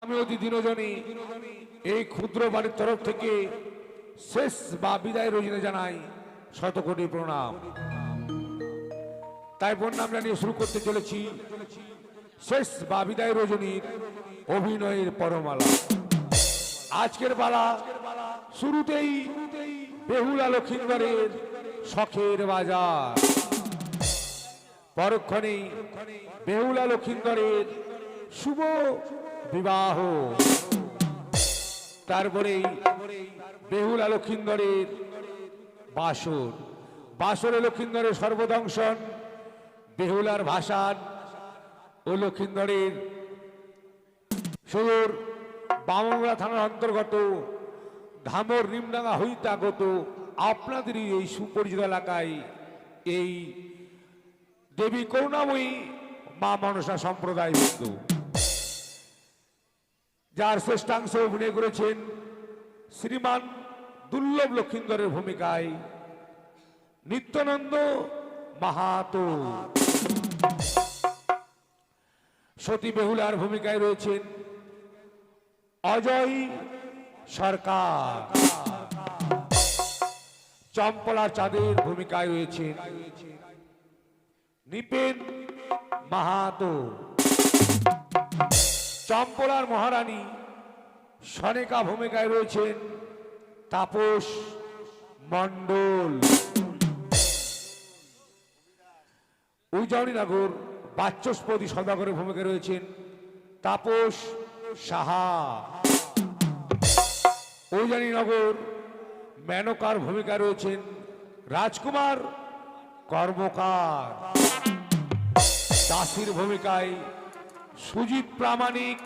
আমি অতি দিনজনী এই ক্ষুদ্র বাড়ির তরফ থেকে শেষ বা বিদায় রজনী জানাই শতকোটি প্রণাম। তাই প্রণাম জানিয়ে শুরু করতে চলেছি শেষ বা বিদায় রজনীর অভিনয়ের পরমালা। আজকের পালা শুরুতেই বেহুলা লক্ষিন্দরের শখের বাজার, পরক্ষণেই বেহুলা লক্ষিন্দরের শুভ বিবাহ, তারপরেই বেহুলা লক্ষিন্দরের বাসর, বাসরে লক্ষিন্দরের সর্বদংশন, বেহুলার ভাসান ও লক্ষিন্দরের সুদূর বামনগড়া থানার অন্তর্গত ধামর নিমডাঙ্গা হইতে আগত আপনাদেরই এই সুপরিচিত এলাকায় এই দেবী করুণাময়ী মা মনসা সম্প্রদায় বিন্দু, যার শ্রেষ্ঠাংশ অভিনয় করেছেন শ্রীমান দুর্লভ লক্ষিন্দরের ভূমিকায় নিত্যানন্দ মাহাতো। সতী বেহুলার ভূমিকায় রয়েছেন অজয় সরকার। চম্পলার চাঁদের ভূমিকায় রয়েছেন নিপেন মাহাতো। চম্পলার মহারানী সনেকা ভূমিকায় রয়েছেন তাপস মণ্ডল। উজানিনগর বাচস্পতি সদাগরের ভূমিকায় রয়েছেন তাপস সাহা। উজানিনগর মেনকার ভূমিকায় রয়েছেন রাজকুমার কর্মকার। দাসীর ভূমিকায় সুজিত প্রামাণিক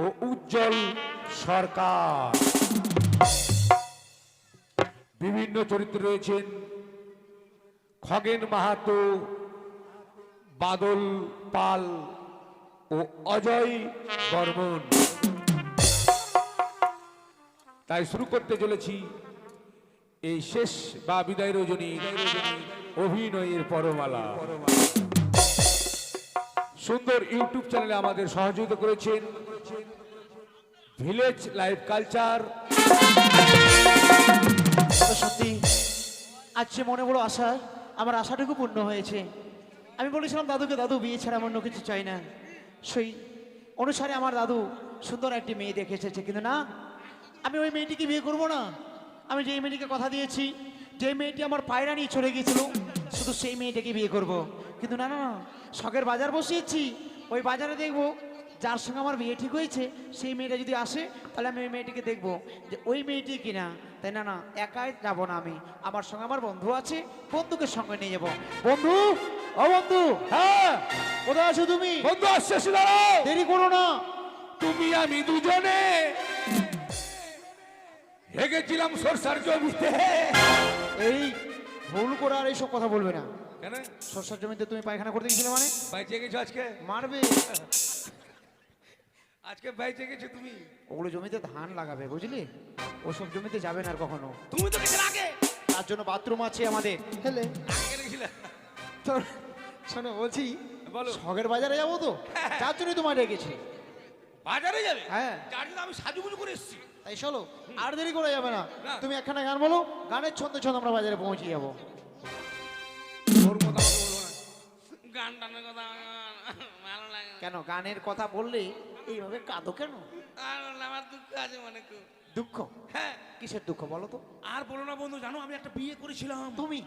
ও উজ্জ্বল সরকার। বিভিন্ন চরিত্রে রয়েছেন খগেন মাহাতো, বাদল পাল ও অজয় বর্মন। তাই শুরু করতে চলেছি এই শেষ বা বিদায় রজনী অভিনয়ের পরমালা। সুন্দর ইউটিউব চ্যানেলে আমাদের সহযোগিতা করেছেন ভিলেজ লাইফ কালচার। সত্যি আজ সে মনে বড় আশা, আমার আশাটুকু পূর্ণ হয়েছে। আমি বলেছিলাম দাদুকে, দাদু বিয়ে ছাড়া অন্য কিছু চাই না। সেই অনুসারে আমার দাদু সুন্দর একটি মেয়ে দেখে এসেছে, কিন্তু না, আমি ওই মেয়েটিকে বিয়ে করব না। আমি যেই মেয়েটিকে কথা দিয়েছি, যে মেয়েটি আমার পায়রা নিয়ে চলে গিয়েছিল, শুধু সেই মেয়েটাকে বিয়ে করব। কিন্তু না না না, শখের বাজার বসিয়েছি, ওই বাজারে দেখব যার সঙ্গে আমার বিয়ে ঠিক হয়েছে সেই মেয়েটা যদি আসে, তাহলে আমি ওই মেয়েটিকে দেখবো যে ওই মেয়েটি কিনা। তাই না না, একাই যাব না আমি, আমার সঙ্গে আমার বন্ধু আছে, বন্ধুকে সঙ্গে নিয়ে যাব। বন্ধু, ও বন্ধু, হ্যাঁ কোথায় আছো তুমি? বন্ধু আসছে, দাঁড়াও, দেরি করো না। তুমি আমি দুজনে হেগেছিলাম সরষার জমিতে। এই ভুল করে আর এইসব কথা বলবে না। কেন? সরষার জমিতে তুমি পায়খানা করতে গেছিলে মানে? বাইচে গেছো আজকে? মারবে। আজকে বাইচে গেছো তুমি? ওগুলো জমিতে ধান লাগাবে, বুঝলি? ওসব জমিতে যাবে না আর কখনো। তুমি তো গেছিলে আগে। তার জন্য বাথরুম আছে আমাদের। হেলে আগে গেছিলে? শোনো, বলছি বলো। শখের বাজারে যাবো তো, তার জন্যই তোমায় ডেকেছি। বাজারে যাবে? হ্যাঁ। যার জন্য আমি সাজুগুজু করে এসেছি। তাই চলো, আর দেরি করে যাবে না। না। তুমি একখানা গান বলো, গানের ছন্দে ছন্দে আমরা বাজারে পৌঁছে যাবো। ওর কথা আমাকে বলবো না। গান টানের কথা ভালো লাগে না। কেন গানের কথা বললে এইভাবে কাঁদো কেন? আর আমার দুঃখ আছে মনে খুব। দুঃখ? হ্যাঁ। কিসের দুঃখ বলো তো? আর বলো না বন্ধু, জানো আমি একটা বিয়ে করেছিলাম। তুমি?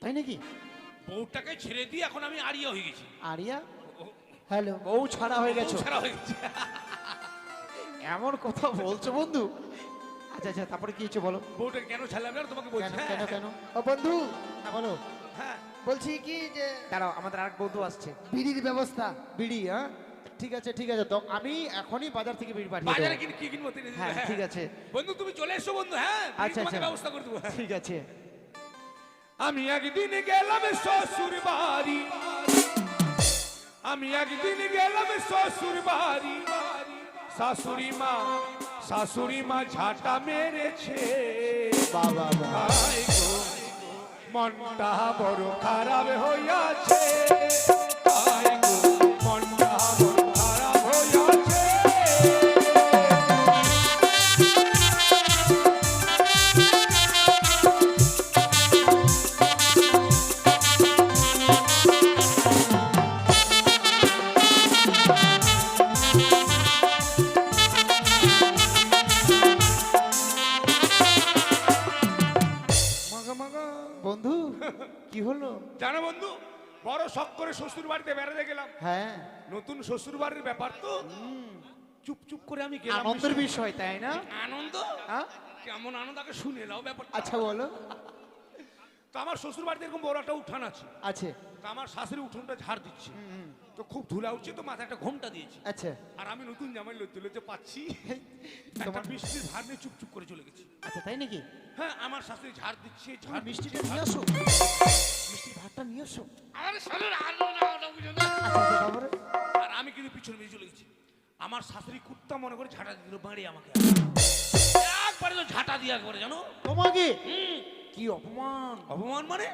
তাই নাকি? বউটাকে ছেড়ে দিয়ে এখন আমি আরিয়া হয়ে গেছি। আরিয়া? হ্যালো, বউ ছাড়া হয়ে গেছো? বউ ছাড়া হয়ে গেছে। এমন কথা বলছো বন্ধু? আচ্ছা আচ্ছা, তারপরে কি হচ্ছে বলো? বউটাকে কেন ছাড়লাম জানো তোমাকে কেন বলছি। কেন কেন? ও বন্ধু, হ্যাঁ বলো। হ্যাঁ বলছি কি যে দাঁড়াও, আমাদের আরেক বন্ধু আসছে। বিড়ির ব্যবস্থা। বিড়ি? হ্যাঁ ঠিক আছে ঠিক আছে, তো আমি এখনই বাজার থেকে বিড়ি পাঠিয়ে বাজারে দেবো। কি কিনবো তিনি? হ্যাঁ ঠিক আছে। বন্ধু তুমি চলে এসো বন্ধু। হ্যাঁ আচ্ছা তোমাকে আচ্ছা, ব্যবস্থা করে দেবো। ঠিক আছে। আমি একদিন গেলাম শ্বশুর বাড়ি, আমি একদিন গেলাম শ্বশুর বাড়ি, শাশুড়ি মা ঝাঁটা মেরেছে। বাবা আয় গো, মনটা বড় খারাপ হইয়াছে। আয় গো, মনটা বড় খারাপ হইয়াছে। জানো বন্ধু, বড় শখ করে শ্বশুর বাড়িতে বেড়াতে গেলাম। হ্যাঁ, নতুন শ্বশুর বাড়ির ব্যাপার তো, চুপ চুপ করে আমি গেলাম। আনন্দের বিষয় তাই না? আনন্দ, হ্যাঁ? কেমন আনন্দ আগে শুনে নাও ব্যাপারটা। আচ্ছা বলো। তো আমার শ্বশুর বাড়িতে এরকম বড় একটা উঠান আছে। আছে। তো আমার শাশুড়ি উঠোনটা ঝাড় দিচ্ছে, তো খুব ধুলা উঠছে, তো মাথায় একটা ঘোমটা দিয়েছে। আচ্ছা আর আমি নতুন জামাই লজ্জা লজ্জা পাচ্ছি, একটা তোমার বৃষ্টির ভার নিয়ে চুপচুপ করে চলে গেছি। আচ্ছা তাই নাকি? হ্যাঁ, আমার শাশুড়ি ঝাড় দিচ্ছে, তুমি ঝাড় মিষ্টিটা দিচ্ছে, নিয়ে আসো, মিষ্টির ভাতটা নিয়ে আসো। আরে শাশুড়ি আনো না, ওটা বুঝো না। আচ্ছা আচ্ছা, তারপরে? আর আমি কিন্তু পিছনে বেরিয়ে চলে গেছি। আমার শাশুড়ি কুত্তা মনে করে ঝাঁটা দিল বাড়ি আমাকে, একবারে তো ঝাঁটা দিয়ে একবারে, জানো তোমাকে? কি অপমান! অপমান মানে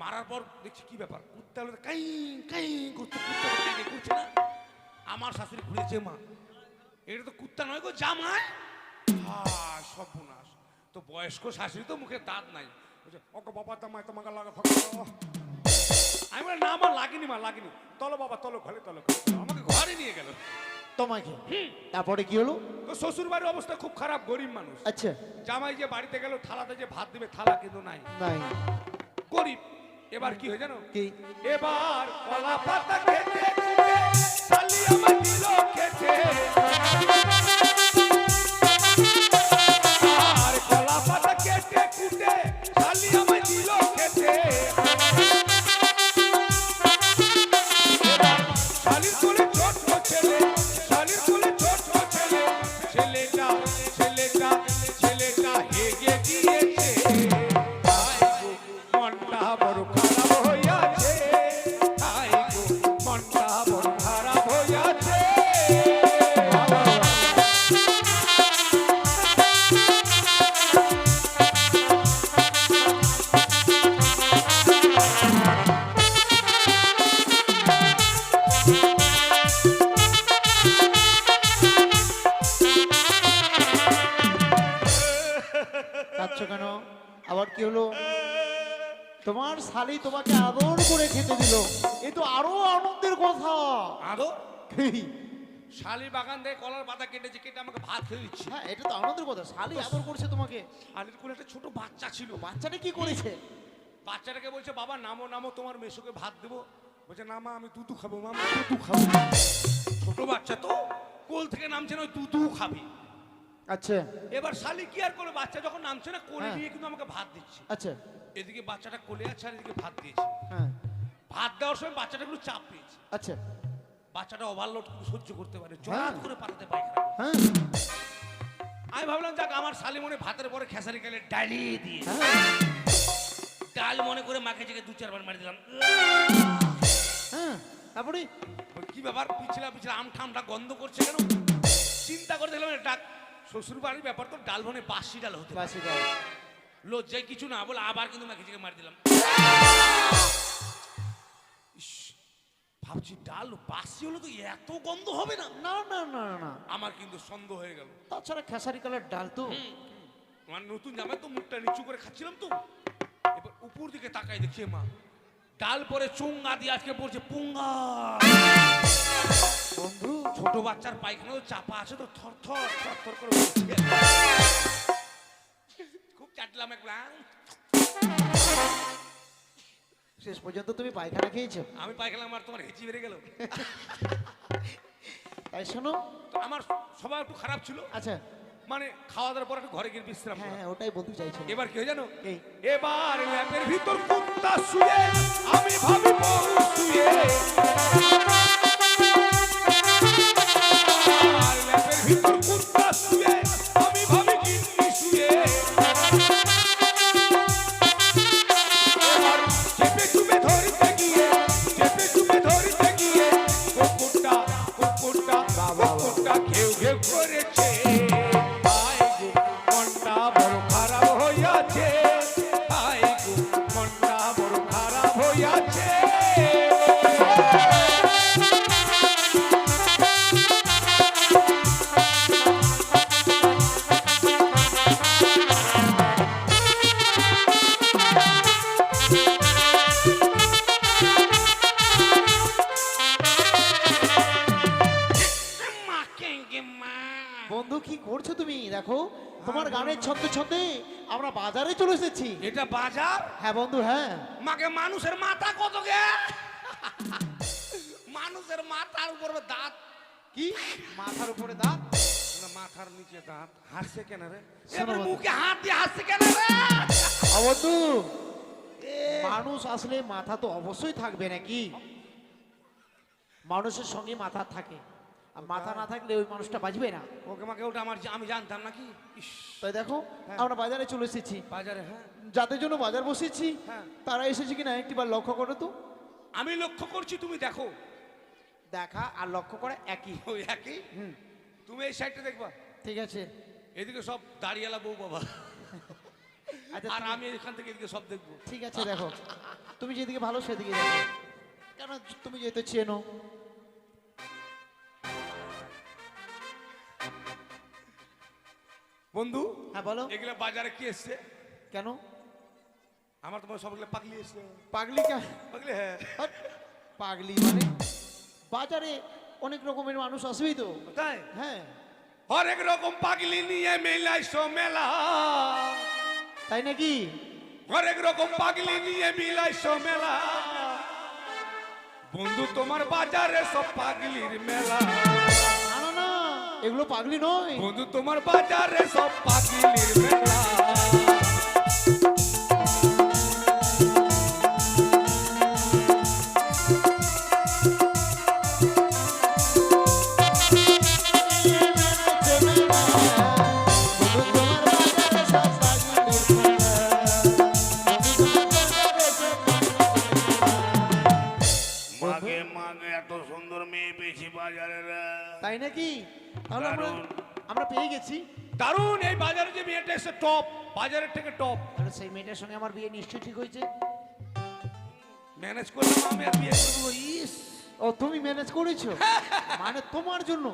মারার পর দেখছি কি ব্যাপার, কুত্তা হলো কাই কাই করতে, কুত্তা করছে না। আমার শাশুড়ি ঘুরেছে, মা এটা তো কুত্তা নয় গো, জামাই। হ্যাঁ, সর্বনাশ। তো বয়স্ক শাশুড়ি তো, মুখে দাঁত নাই, বলছে ওকে বাবা জামাই তোমাকে লাগা থাকো। আমি বলি না আমার লাগেনি, মা লাগেনি, তলো বাবা তলো, ঘরে তলো। আমাকে ঘরে নিয়ে গেল। তোমাকে? তারপরে কি হলো? তো শ্বশুর বাড়ির অবস্থা খুব খারাপ, গরিব মানুষ। আচ্ছা। জামাই যে বাড়িতে গেল, থালাতে যে ভাত দিবে, থালা কিন্তু নাই, নাই। গরিব। এবার কি হয় জানো? কি? এবার কলা পাতা খেতে খুঁটে শালি আমার দিল খেতে, আর কলা পাতা কেটে খুঁটে শালি আমার দিল খেতে। এবার শালির কোলে ছোট্ট ছেলে, শালির কোলে ছোট্ট ছেলে, ছেলেটা ছেলেটা ছেলেটা হেগে গিয়েছে। আয় গো, মনটা বড় খারাপ হইয়াছে, আয় গো, মনটা বড় খারাপ হইয়াছে। কাঁদছো কেন? আবার কি হলো? তোমার শালি তোমাকে আদর করে খেতে দিল, এ তো আরো আনন্দের কথা। আদর? কি? শালি বাগান থেকে কলার পাতা কেটেছে, কেটে আমাকে ভাত খেয়ে দিচ্ছে। হ্যাঁ, এটা তো আনন্দের কথা, শালি আদর করছে তোমাকে। শালির কোলে একটা ছোট বাচ্চা ছিল, বাচ্চাটা কি করেছে? বাচ্চাটাকে বলছে বাবা নামো নামো, তোমার মেসোকে ভাত দেবো। বলছে না মা, আমি দুধু খাবো, মা আমি দুধু খাবো। ছোট বাচ্চা তো, কোল থেকে নামছে না, ওই দুধু খাবি। আচ্ছা এবার শালি কি আর করে, বাচ্চা যখন নামছে না, কোলে হ্যাঁ। নিয়ে কিন্তু আমাকে ভাত দিচ্ছে। আচ্ছা। এদিকে বাচ্চাটা কোলে আছে, আর এদিকে ভাত দিয়েছে। হ্যাঁ। ভাত দেওয়ার সময় বাচ্চাটা একটু চাপ পেয়েছে। আচ্ছা। বাচ্চাটা ওভারলোড কিন্তু সহ্য করতে পারে, হ্যাঁ। জড়াত করে পাঠাতে পায়খানা। হ্যাঁ। আমি ভাবলাম যাক, আমার শালি মনে ভাতের পরে খেসারি খেলে ডালি দিয়ে, হ্যাঁ। ডাল মনে করে মাকে জেগে 2-4 বার মারি দিলাম। হ্যাঁ। তারপরে? ওই কি ব্যাপার, পিছলা পিছলা আমটা গন্ধ করছে কেন? চিন্তা করে দেখলাম এটা শ্বশুর বাড়ির ব্যাপার, তো ডাল মনে বাসি ডাল হতে পারে। বাসি ডাল। লজ্জায় কিছু না বলে আবার কিন্তু মাকে জেগে মারি দিলাম। ইস, ভাবছি ডাল বাসি হলে তো এত গন্ধ হবে না। না না না না না, আমার কিন্তু সন্দেহ হয়ে গেল। তাছাড়া খেসারি কালার ডাল তো। আমার নতুন জামাই তো, মুখটা নিচু করে খাচ্ছিলাম তো, এবার উপর দিকে তাকাই দেখি মা ডাল পরে চুঙ্গা দিয়ে আজকে পড়ছে পুঙ্গা। বন্ধু, ছোট বাচ্চার পায়খানা তো চাপা আছে, তো থর থর থর থর করে উঠছে। খুব চাটলাম একবার। শেষ পর্যন্ত তুমি পায়খানা খেয়েছো? আমি পায়খানা, আমার তোমার হেঁচি বেড়ে গেল। তাই শোনো, তো আমার সবাই একটু খারাপ ছিল, আচ্ছা মানে খাওয়া দাওয়ার পর একটু ঘরে গিয়ে বিশ্রাম হ্যাঁ করা। হ্যাঁ, ওটাই বলতে চাইছো। এবার কি হয় জানো? কি? এবার ল্যাপের ভিতর কুত্তা শুয়ে, আমি ভাবি বউ শুয়ে। আর ল্যাপের ভিতর কুত্তা শুয়ে, আমি ভাবি গিন্নি শুয়ে। এবার চেপে চুপে ধরতে গিয়ে, চেপে চুপে ধরতে গিয়ে কুকুরটা ঘেউ ঘেউ করেছে। আয় গো, মনটা বড় খারাপ হইয়াছে, আয় গো, মনটা বড় খারাপ হইয়াছে। বন্ধু কি করছো তুমি? দেখো তোমার গানের ছন্দে ছন্দে আমরা বাজারে চলে এসেছি। এটা বাজার? হ্যাঁ বন্ধু, হ্যাঁ। মাকে মানুষের মাথা কত গে? মানুষের মাথার উপরে দাঁত। কি মাথার উপরে দাঁত? না, মাথার নিচে দাঁত। হাসছে কেন রে? শোনো এবার বন্ধু। মুখে হাত দিয়ে হাসছে কেন রে? বন্ধু, মানুষ আসলে মাথা তো অবশ্যই থাকবে নাকি? মানুষের সঙ্গে মাথা থাকে, আর মাথা না থাকলে ওই মানুষটা বাঁচবে না। ওকে মাকে ওটা আমি জানতাম নাকি। ইস, তাই দেখো হ্যাঁ। আমরা বাজারে চলে এসেছি। বাজারে? হ্যাঁ যাদের জন্য বাজার বসেছি হ্যাঁ। তারা এসেছে কিনা একটিবার লক্ষ্য করো তো। আমি লক্ষ্য করছি, তুমি দেখো। দেখা আর লক্ষ্য করে একই। ওই একই। তুমি এই সাইডটা দেখবা, ঠিক আছে। এদিকে সব দাঁড়িয়ালা বউ বাবা, আচ্ছা আর আমি এখান থেকে এদিকে সব দেখবো। ঠিক আছে, দেখো তুমি যেদিকে ভালো সেদিকে দেখো, কেন তুমি যেহেতু চেনো। বন্ধু, হ্যাঁ বলো। এগুলা বাজারে কি এসছে? কেন আমার তোমার সবগুলো পাগলি এসছে। পাগলি? পাগলি? হ্যাঁ। হাট, পাগলি মানে বাজারে অনেক রকমের মানুষ আসবেই তো। তাই? হ্যাঁ। হরেক রকম পাগলি নিয়ে মেলাইছো মেলা। তাই নাকি? হরেক রকম পাগলি নিয়ে মিলাইছো মেলা। বন্ধু, তোমার বাজারে সব পাগলির মেলা। না না না, এগুলো পাগলি নয়। বন্ধু, তোমার বাজারে সব পাগলির মেলা। মাগে মাগে এত সুন্দর মেয়ে পেয়েছি বাজারে রে। তাই নাকি? তাহলে আমরা দারুণ। আমরা পেয়ে গেছি। দারুণ, এই বাজারে যে মেয়েটা এসে টপ, বাজারের থেকে টপ। তাহলে সেই মেয়েটার সঙ্গে আমার বিয়ে নিশ্চয়ই ঠিক হয়েছে। ম্যানেজ করলাম আমি, আর বিয়ে করবো। ইস, ও তুমি ম্যানেজ করেছো? মানে তোমার জন্য?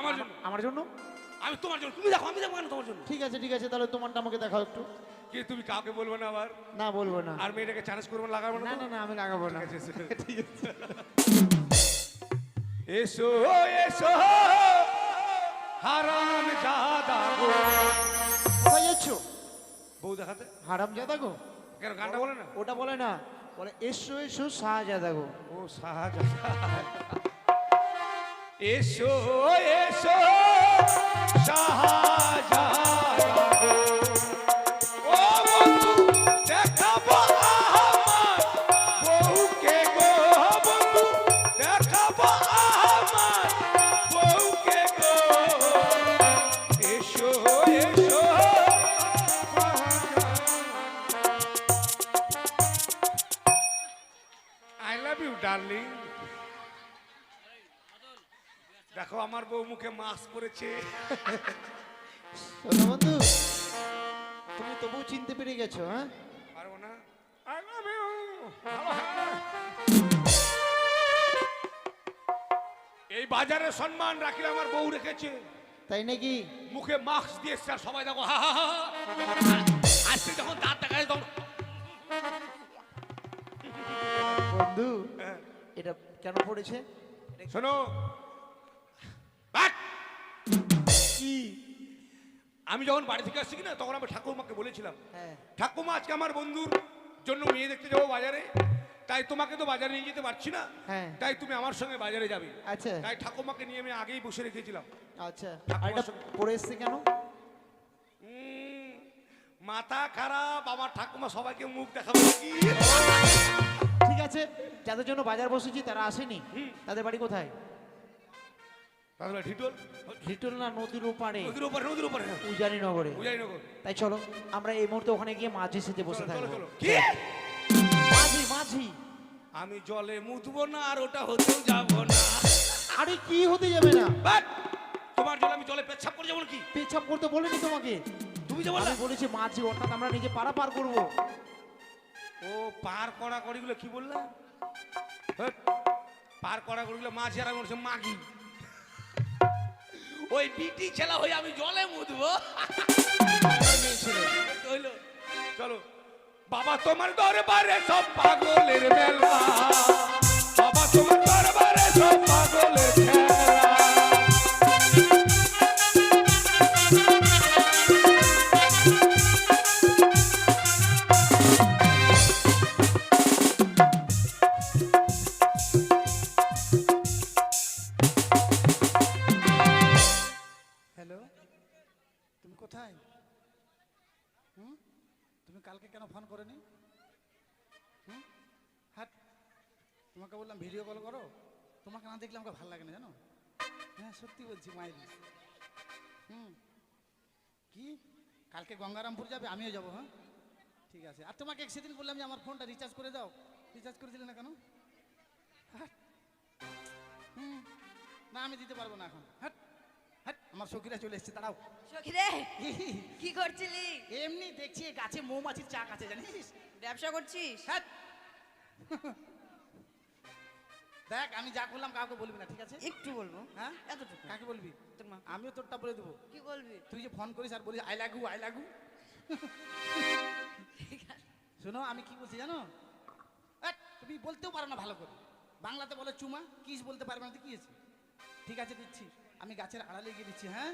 আমার জন্য। আমার জন্য? আমি তোমার জন্য। তুমি দেখো, আমি দেখবো কেন তোমার জন্য? ঠিক আছে ঠিক আছে, তাহলে তোমারটা আমাকে দেখাও একটু। কি তুমি কাউকে বলবে না আবার? না বলবো না। আর মেয়েটাকে চ্যালেঞ্জ করবো না, লাগাবো না না না তো? না, আমি লাগাবো না। ঠিক আছে, ঠিক আছে। এসো এসো হারাম জাদা গো। কোথায় যাচ্ছ? বউ দেখাতে। হারাম জাদা গো? কেন গানটা বলে না? ওটা বলে না, বলে এসো এসো শাহজাদা গো। ও শাহজাদা। এসো এসো শাহজাদা গো। ও বন্ধু, দেখাবো আমার বউকে গো। বন্ধু, দেখাবো আমার বউকে গো। এসো এসো আই লাভ ইউ ডার্লিং। দেখো আমার বউ মুখে মাস্ক পরেছে। শোনো বন্ধু, তুমি তবু চিনতে পেরে গেছো? হ্যাঁ, পারবো না। I love you. এই বাজারে সম্মান রাখলে আমার বউ রেখেছে। তাই নাকি? মুখে মাস্ক দিয়ে এসছে, আর সবাই দেখো হা হা হা হা। আসছে যখন দাঁত দেখা যায় তখন। বন্ধু, এটা কেন পড়েছে? শোনো, বাট! কি? আমি যখন বাড়ি থেকে আসছি না, তখন আমি ঠাকুরমাকে বলেছিলাম, হ্যাঁ। ঠাকুমা আজকে আমার বন্ধুর জন্য মেয়ে দেখতে যাবো বাজারে, তাই তোমাকে তো বাজারে নিয়ে যেতে পারছি না, হ্যাঁ। তাই তুমি আমার সঙ্গে বাজারে যাবে। আচ্ছা তাই ঠাকুমাকে নিয়ে আমি আগেই বসে রেখেছিলাম। আচ্ছা, ঠাকুমার আর এটা সঙ্গে- পড়ে এসছে কেন? মাথা খারাপ, আমার ঠাকুমা সবাইকে মুখ দেখাবে কি। ঠিক আছে, যাদের জন্য বাজার বসেছি তারা আসেনি। তাদের বাড়ি কোথায়? তাহলে ঢিটোল, লিটল না নদীর ওপারে, নদীর উপরে, নদীর উপরে, উজানি নগরে। উজানিনগর। তাই চলো আমরা এই মুহূর্তে ওখানে গিয়ে মাঝি সেজে বসে চলো, থাকবো। চলো, কি? মাঝি মাঝি? আমি জলে মুতবো না, আর ওটা হতেও যাবো না। আরে কি হতে যাবে না? বাট! তোমার জলে আমি জলে পেচ্ছাপ করে যাবো নাকি? পেছাপ করতে বলিনি তোমাকে। তুমি যে বললে আমি বলেছি মাঝি, অর্থাৎ আমরা নিজে পারা পার করবো। ও পার করা করিগুলো কি বললে? হ্যাট, পার করা করিগুলো মাছ, আর আমি বলছি মাগি। ওই বিটি ছেলা হয়ে আমি জলে মুতবো? হইলো, চলো। বাবা তোমার দরবারে সব পাগলের মেলা, বাবা তোমার দরবারে সব পাগলের খেলা। হ্যালো, তুমি কোথায়? হুম, তুমি কালকে কেন ফোন করনি? হুম, হ্যাঁ, তোমাকে বললাম ভিডিও কল করো, তোমাকে না দেখলে আমাকে ভালো লাগে না জানো। হ্যাঁ সত্যি বলছি মায়ের। কি কালকে গঙ্গারামপুর যাবে? আমিও যাবো। হ্যাঁ ঠিক আছে। আর তোমাকে সেদিন বললাম যে আমার ফোনটা রিচার্জ করে দাও, রিচার্জ করে দিলে না কেন? হ্যাঁ না আমি দিতে পারবো না এখন। হ্যাঁ হ্যাঁ আমার সখীরা চলে এসছে, দাঁড়াও। সখী রে, কি করছিলি? এমনি দেখছি গাছে মৌমাছির চাক আছে জানিস। ব্যবসা করছিস? হ্যাঁ দেখ আমি যা করলাম কাউকে বলবি না, ঠিক আছে? একটু বলবো। হ্যাঁ এতটুকু। কাকে বলবি? তোর মা। আমিও তোরটা বলে দেবো। কি বলবি? তুই যে ফোন করিস আর বলিস আই লাগু আই লাগু। শোনো আমি কি বলছি জানো, তুমি বলতেও পারো না ভালো করে। বাংলাতে বলে চুমা, কিস বলতে পারবে না তো কি আছে? ঠিক আছে দিচ্ছি, আমি গাছের আড়ালে গিয়ে দিচ্ছি। হ্যাঁ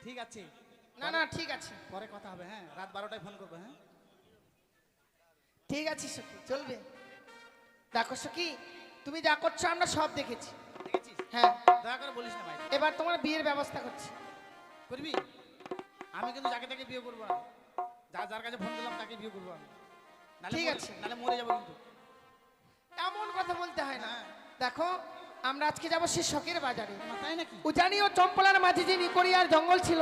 ঠিক আছে। না না ঠিক আছে, পরে কথা হবে। হ্যাঁ রাত 12টায় ফোন করবো। হ্যাঁ ঠিক আছে সখী, চলবে। দেখো সখী, তুমি যা করছো আমরা সব দেখেছি। দেখেছিস? হ্যাঁ, দয়া করে বলিস না ভাই। এবার তোমার বিয়ের ব্যবস্থা করছি। করবি? আমি কিন্তু যাকে তাকে বিয়ে করবো না, যার কাছে ফোন দিলাম তাকে বিয়ে করবো আমি। ঠিক আছে। নাহলে মরে যাবো কিন্তু। এমন কথা বলতে হয় না। হ্যাঁ। দেখো আমরা আজকে যাবো সেই শখের বাজারে। তাই নাকি? উজানি ও চম্পলার মাঝে যে নিকড়িয়ার জঙ্গল ছিল,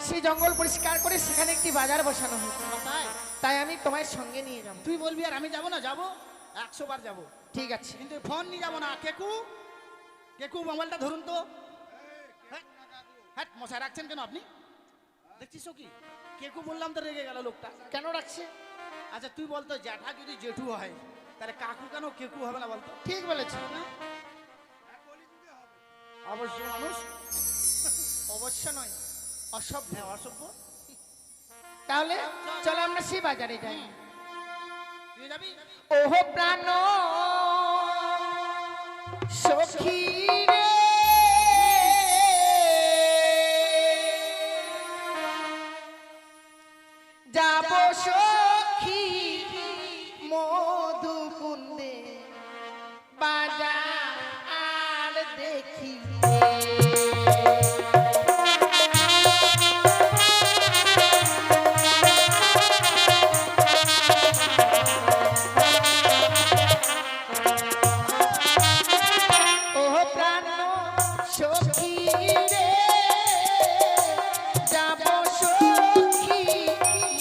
সেই জঙ্গল পরিষ্কার করে সেখানে একটি বাজার বসানো হয়েছে। তাই তাই আমি তোমার সঙ্গে নিয়ে যাবো। তুই বলবি আর আমি যাবো না? যাবো 100 বার যাবো, ঠিক আছে। কিন্তু ফোন নিয়ে যাবো না। কেকু কেকু মোবাইলটা ধরুন তো। হ্যাঁ হ্যাঁ মশাই রাখছেন কেন আপনি? দেখছিস কি কেকু বললাম তো রেগে গেল লোকটা। কেন রাখছে? আচ্ছা তুই বলতো জ্যাঠা যদি জেঠু হয় তাহলে কাকু কেন কেকু হবে না বলতো? ঠিক বলেছ। অবশ্য মানুষ অবশ্য নয়, অসভ্য। হ্যাঁ অসভ্য। তাহলে চলো আমরা সেই বাজারে যাই। তুই যাবি? ওহো প্রাণ সখী রে, যাব সখী মধুকুন্দে বাজার দেখি। ওহো প্রাণ সখী রে, যাব সখী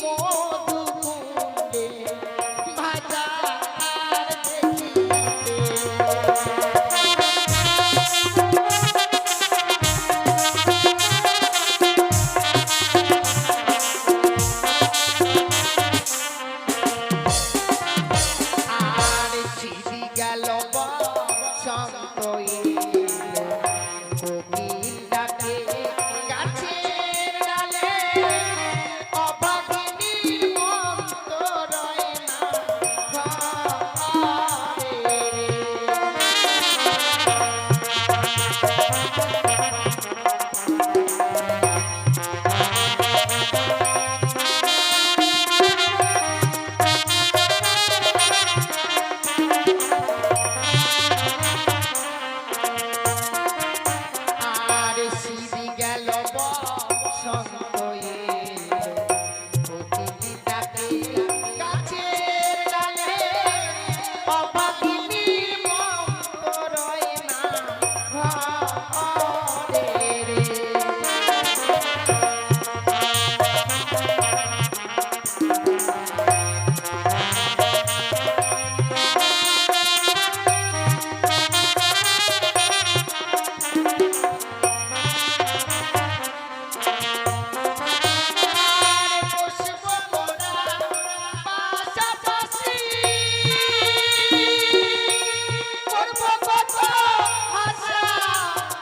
মধুকুন্দে বাজার আর ছিড়ি গেল বসন্ত এলো, কোকিল ডাকে গাছের ডালে, অভাগিনীর মন তো রয় না ঘরে। আর সিঁড়ি গেল বসন্ত এলো, কোকিল ডাকে গাছের ডালে, অভাগিনীর মন তো রয় না ঘরে রে। বসবো মোরা পাশাপাশি, করবো কত হাসা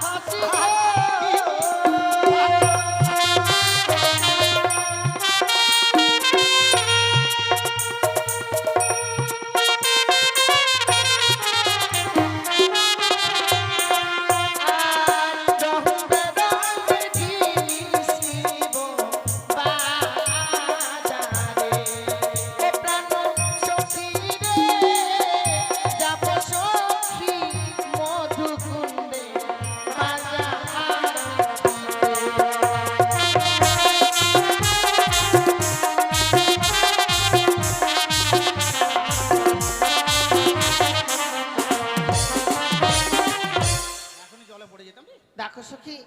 হাসি গো। আর রঙে রঙে জিনিস নিব বাজারে। ও প্রাণ সখী রে, যাব সখী মধুকুন্দে দেখো সখী,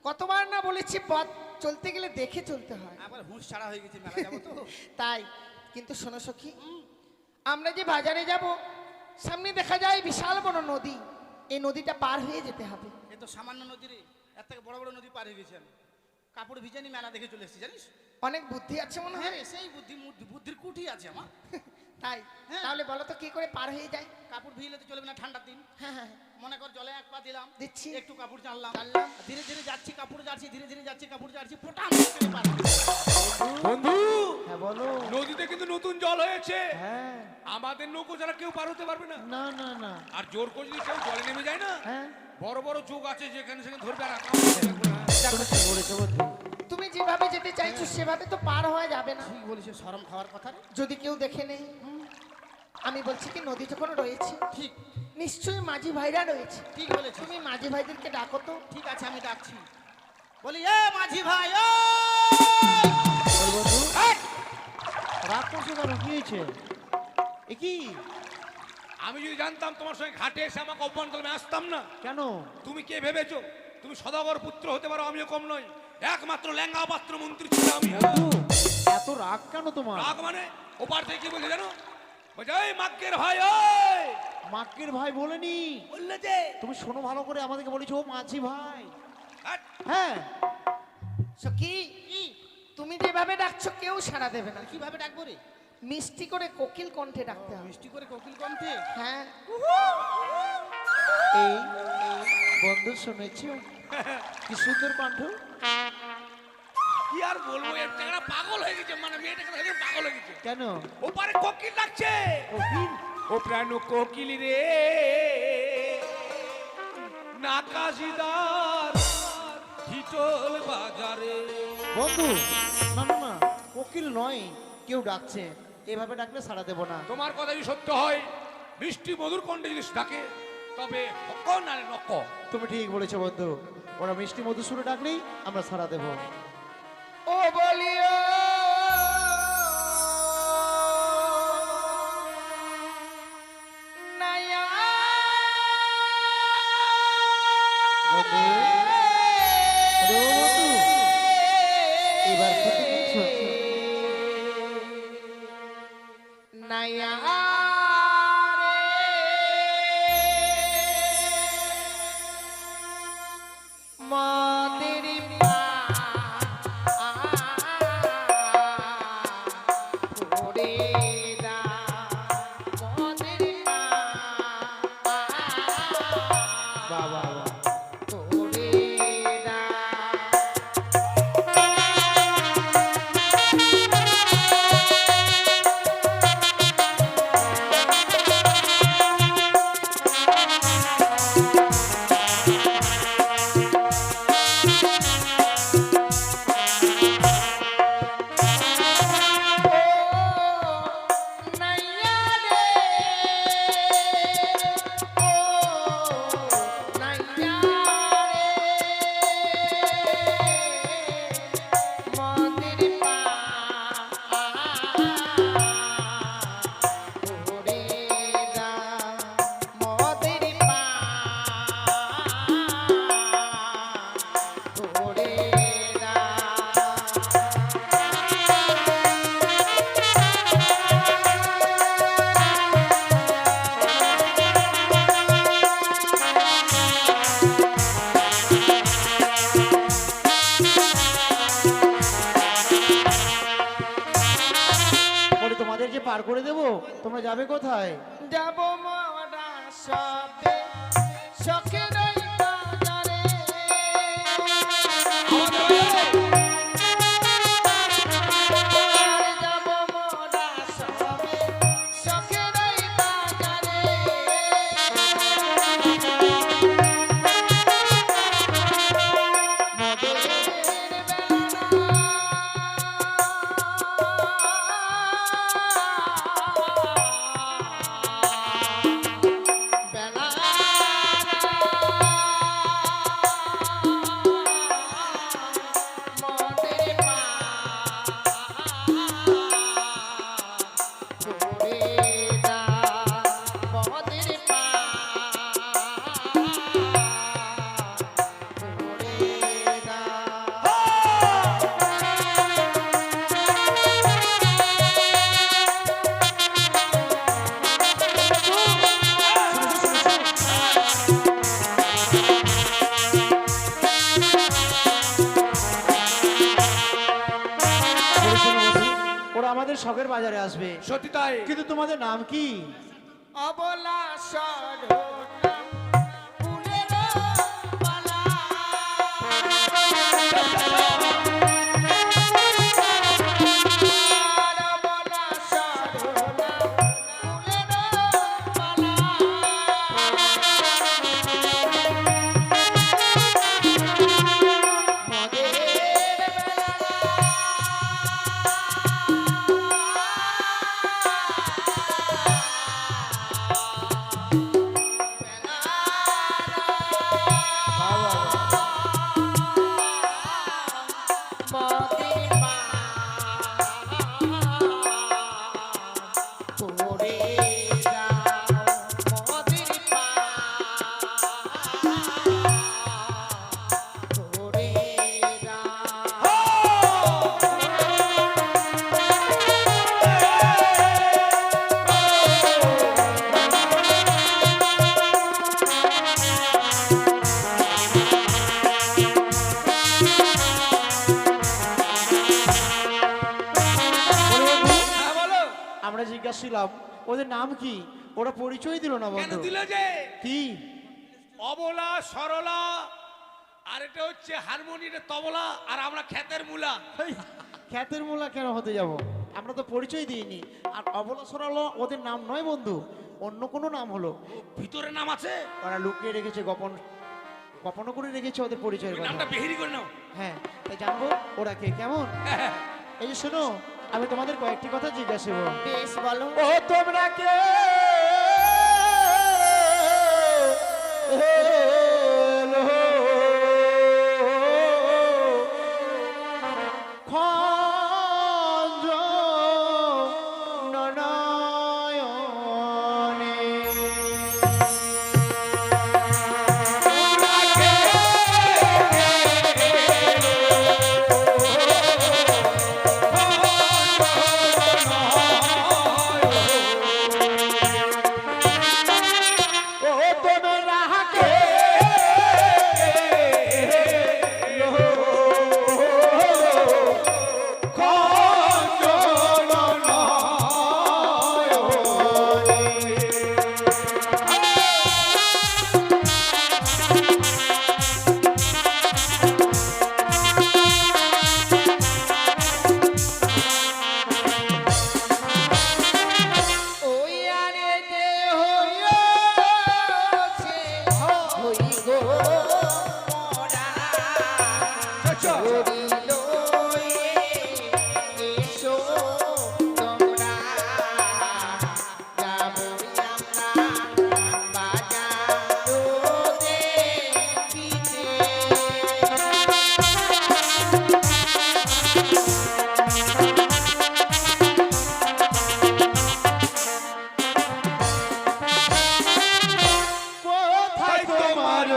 কতবার না বলেছি পথ চলতে গেলে দেখে চলতে হয়। আবার হুঁশ ছাড়া হয়ে গেছে, মেলা যাবো তো। তাই কিন্তু শোনো সখী, আমরা যে বাজারে যাব, সামনে দেখা যায় বিশাল বড় নদী। এই নদীটা পার হয়ে যেতে হবে। এ তো সামান্য নদী রে, এর থেকে বড় বড় নদী পার হয়ে গেছে। আমি কাপড় ভিজানি মেলা দেখে চলে এসেছি, জানিস? অনেক বুদ্ধি আছে মনে হ্যাঁ হয়। রে, সেই বুদ্ধির কুঠি আছে আমার। তাই হ্যাঁ। তাহলে বলো তো কি করে পার হয়ে যায়? কাপড় ভিজলে তো চলবে না ঠান্ডার দিন। হ্যাঁ হ্যাঁ, মনে কর জলে এক পা দিলাম, দিচ্ছি। একটু কাপড় টানলাম, টানলাম। ধীরে ধীরে যাচ্ছি কাপড় যাচ্ছি, ধীরে ধীরে যাচ্ছি কাপড় যাচ্ছি, ফোটাম করে পার হয়ে গেছি। বন্ধু, হ্যাঁ বলো। নদীতে কিন্তু নতুন জল হয়েছে। হ্যাঁ, আমাদের নৌকো যারা কেউ পার হতে পারবে না। না না না, আর জোর করে যদি কেউ জলে নেমে যায় না, হ্যাঁ বড় বড় চোখ আছে যেখানে সেখানে ধরবে আর তুমি ঠিক বলেছো বন্ধু। তুমি যেভাবে যেতে চাইছো সেভাবে তো পার হওয়া যাবে না। ঠিক বলিস, শরম খাওয়ার কথা রে। যদি কেউ দেখে নেই, আমি বলছি কি নদী যখন রয়েছে, ঠিক নিশ্চয়ই মাঝি ভাইরা রয়েছে। ঠিক বলেছিস। তুমি মাঝি ভাইদেরকে ডাকো তো। ঠিক আছে, আমি ডাকছি। বলি এ মাঝি ভাই, ও বল বন্ধু, রাগ করছো কেন? কি হয়েছে? এ কি? আমি যদি জানতাম তোমার সঙ্গে ঘাটে এসে আমাকে অপমান করবে, আসতাম না। কেন? তুমি কে ভেবেছো? তুমি সদাগর পুত্র হতে পারো, আমিও কম নই। একমাত্র ল্যাঙ্গা পাত্র মন্ত্রী ছিল আমি। বন্ধু, এত রাগ কেন তোমার? রাগ মানে ওপার থেকে কি বলছে জানো? বলছে এই মাক্কের ভাই, ওই মাক্কির ভাই বলেনি। বললে যে তুমি শোনো ভালো করে, আমাদেরকে বলেছো ও মাঝি ভাই। হাট, হ্যাঁ, সখী, তুমি যেভাবে ডাকছো কেউ সাড়া দেবে না। কিভাবে ডাকবো রে? মিষ্টি করে কোকিল কণ্ঠে ডাকতে হবে। মিষ্টি করে কোকিল কণ্ঠে। হ্যাঁ, এই বন্ধু শুনেছো কি সুন্দর কণ্ঠ? কি আর বলবো, এর টাকা পাগল হয়ে গেছে, মানে মেয়েটাকে দেখে পাগল হয়ে গেছে। কেন? ওপারে কোকিল ডাকছে, কোকিল? ও প্রাণ কোকিল রে নাকাশিদার হিটল বাজারে। বন্ধু, না না না, কোকিল নয়, কেউ ডাকছে। এভাবে ডাকলে সাড়া দেবো না। তোমার কথা যদি সত্য হয়, মিষ্টি মধুর কণ্ঠে যদি ডাকে, তবে হক নারে নক। তুমি ঠিক বলেছো বন্ধু, ওরা মিষ্টি মধু সুরে ডাকলেই আমরা সাড়া দেবো। ও বলিও নাইয়া বন্ধু, আরে ও বন্ধু, এবার সত্যি কিছু হচ্ছে। নাইয়া মাদেরি ওরে দা মাদেরি বাহ বাহ বাহ। ওরে দা। বলি তোমাদের যে পার করে দেবো, তোমরা যাবে কোথায়? যাব মোরা সবে শখের ওই বাজারে। যাব মোরা সবে শখের ওই বাজারে। বেলা শখের বাজারে আসবে, সত্যি তাই। কিন্তু তোমাদের নাম কি? অবলা সরলা ফুলের মালা। অবলা সরলা ফুলের মালা। মদের মদের মা করে দাও মদের মা করে দাও। হ্যাঁ বলো। আমরা জিজ্ঞাসা ছিলাম ওদের নাম কি, ওরা পরিচয় দিল না কেন বন্ধু। দিল যে? কি? অবলা সরলা, আর এটা হচ্ছে হারমোনি, এটা তবলা, আর আমরা ক্ষেতের মূলা। হেই, খ্যাতের মূলা কেন হতে যাব? আমরা তো পরিচয় দিইনি। আর অবলা সরল ওদের নাম নয় বন্ধু, অন্য কোনো নাম হলো। ভিতরে নাম আছে, ওরা লুকিয়ে রেখেছে, গোপন করে রেখেছে ওদের পরিচয়ের ওই কথা। নামটা বেহেরি করে নাও। হ্যাঁ, তাই জানবো ওরা কে কেমন। এই যে শোনো, আমি তোমাদের কয়েকটি কথা জিজ্ঞাসা করবো। বেশ বলো। ও তোমরা কে খঞ্জ নয়নে ও তোমরা কে খঞ্জ ওই আরে যে হইছে হই গো মোরা হরিল এসো তোমরা যাবো আমরা বাজার দেখিতে। কোথায় তোমার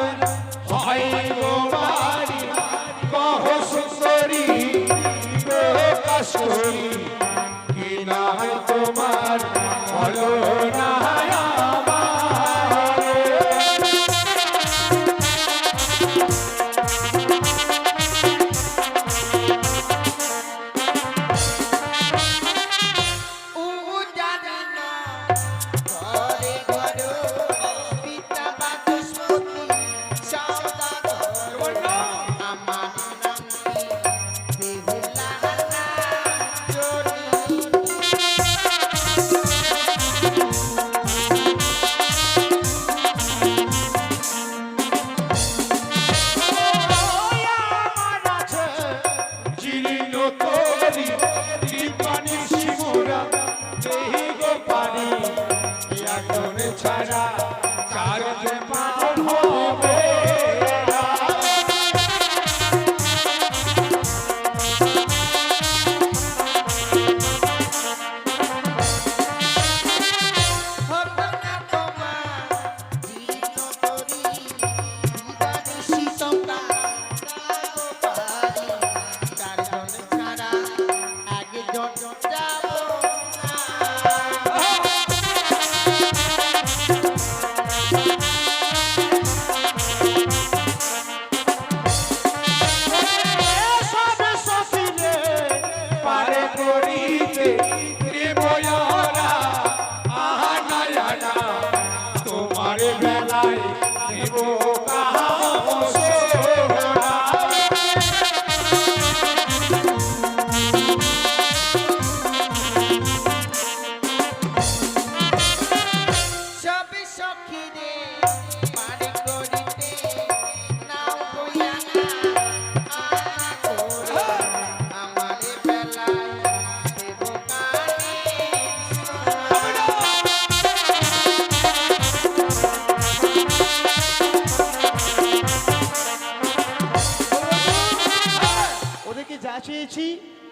চেয়েছি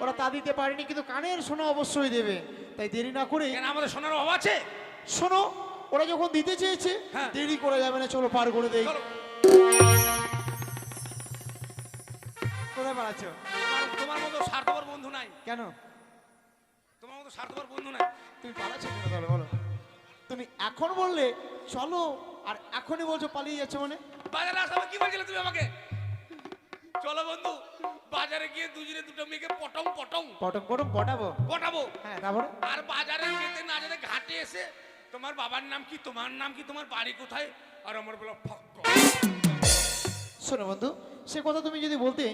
ওরা তা দিতে পারেনি, কিন্তু কানের সোনা অবশ্যই দেবে। তাই দেরি না করে কেন আমাদের সোনার অভাব আছে? শোনো, ওরা যখন দিতে চেয়েছে হ্যাঁ। দেরি করা যাবে না, চলো পার করে দেই। চলো। কোথায় পালাচ্ছ? তোমার মতো স্বার্থপর বন্ধু নাই, কেন তোমার মতো স্বার্থপর বন্ধু নাই। তুমি পালাচ্ছ কেন তাহলে বলো? তুমি এখন বললে চলো আর এখনই বলছো পালিয়ে যাচ্ছে মানে? বাজারে আসার সময় কি বলছিলে তুমি আমাকে? চলো বন্ধু, বাজারে গিয়ে দুজনে দুটো মেয়েকে পটং পটং পটক পটক পটাবো। পটাবো। হ্যাঁ, তারপরে আর বাজারে যেতে না যেতে ঘাটে এসে তোমার বাবার নাম কি, তোমার নাম কি, তোমার বাড়ি কোথায়, আর আমার বলো ফক। শোনো বন্ধু, সে কথা তুমি যদি বলতে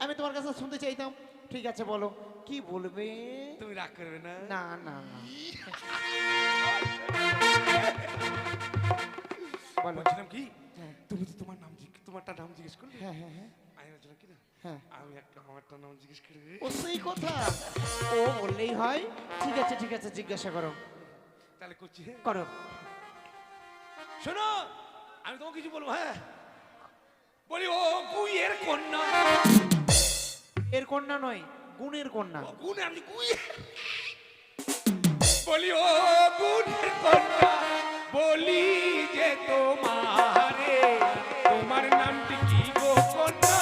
আমি তোমার কাছে শুনতে চাইতাম। ঠিক আছে বলো, কি বলবে? তুমি রাগ করবে না? না না না, বলো। বলছিলাম কি, হ্যাঁ। তুমি তো তোমার নাম তোমারটা নাম জিজ্ঞেস করলে, হ্যাঁ হ্যাঁ হ্যাঁ আমি বলছিলাম কি না, হ্যাঁ, আমি একটা আমারটা নাম জিজ্ঞেস করে ও সেই কথা। ও বললেই হয়। ঠিক আছে ঠিক আছে, জিজ্ঞাসা করো তাহলে করছি। হ্যাঁ করো। শোনো, আমি তোমাকে কিছু বলবো। হ্যাঁ বলি, ও গুইয়ের কন্যা। এর কন্যা নয়, গুণের কন্যা। ও গুণ, আমি গুই বলি, ও গুণের কন্যা, বলি যে তোমারে, তোমার নামটি কি গো কন্যা,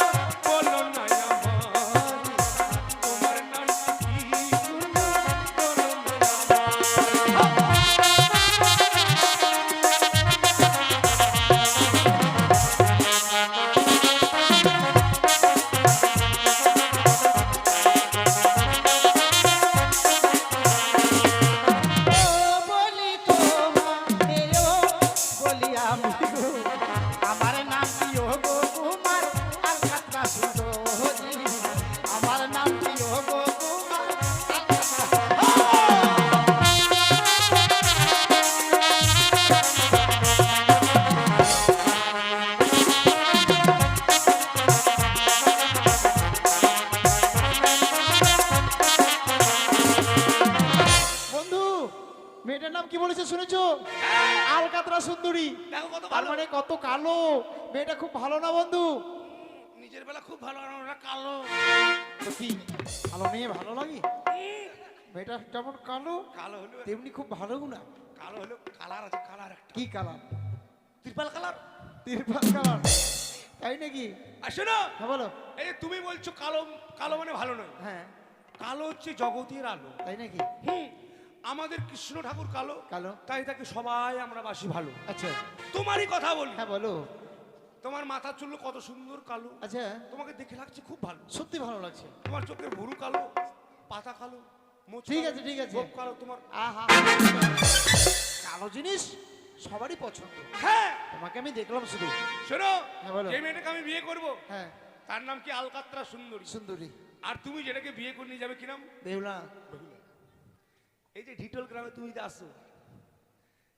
বলো না আমার, তোমার নামটি কি কন্যা, বলো না আমার। বলি তোমারেও বলি আমি গো, আমার নাম কি ও গো কুমার আর কাতরা সুন্দরী, আমার নাম কি ও গো কুমার আর কাতরা। বন্ধু, মেয়েটার নাম কি বলেছে শুনেছো? আলকাতরা সুন্দরী। দেখো কত তার ভালো, মানে কত কালো। মেয়েটা খুব ভালো না বন্ধু? নিজের বেলা খুব ভালো, আর ওরা কালো। তো কি কালো মেয়ে ভালো লাগে? মেয়েটা যেমন কালো কালো হলো, তেমনি খুব ভালো না? কালো হলো, কালার আছে, কালার একটা কি কালার? ত্রিপাল কালার। তিরপাল কালার, তাই নাকি? আর শোনো, হ্যাঁ বলো। এই যে তুমি বলছো কালো, কালো মানে ভালো নয়। হ্যাঁ, কালো হচ্ছে জগতের আলো। তাই নাকি? আমাদের কৃষ্ণ ঠাকুর কালো, কালো, তাই তাকে সবাই আমরা বাসি ভালো। আচ্ছা। তোমারই কথা বলি, হ্যাঁ বলো। তোমার মাথার চুল কত সুন্দর কালো, আচ্ছা, তোমাকে দেখে লাগছে খুব ভালো। সত্যি ভালো লাগছে। তোমার চোখের ভুরু কালো, পাতা কালো, মোচ ঠিক কালো, আছে, ঠিক আছে। গোঁফ কালো তোমার। আহা, কালো জিনিস সবারই পছন্দ। হ্যাঁ তোমাকে আমি দেখলাম শুধু। শোনো, হ্যাঁ, বলো। যে মেয়েটাকে আমি বিয়ে করব হ্যাঁ, তার নাম কি আলকাত্রা সুন্দরী। সুন্দরী। আর তুমি যেটাকে বিয়ে করে নিয়ে যাবে কি নাম? বেহুলা। এই যে ঢিটল গ্রামে তুমি যে আসো,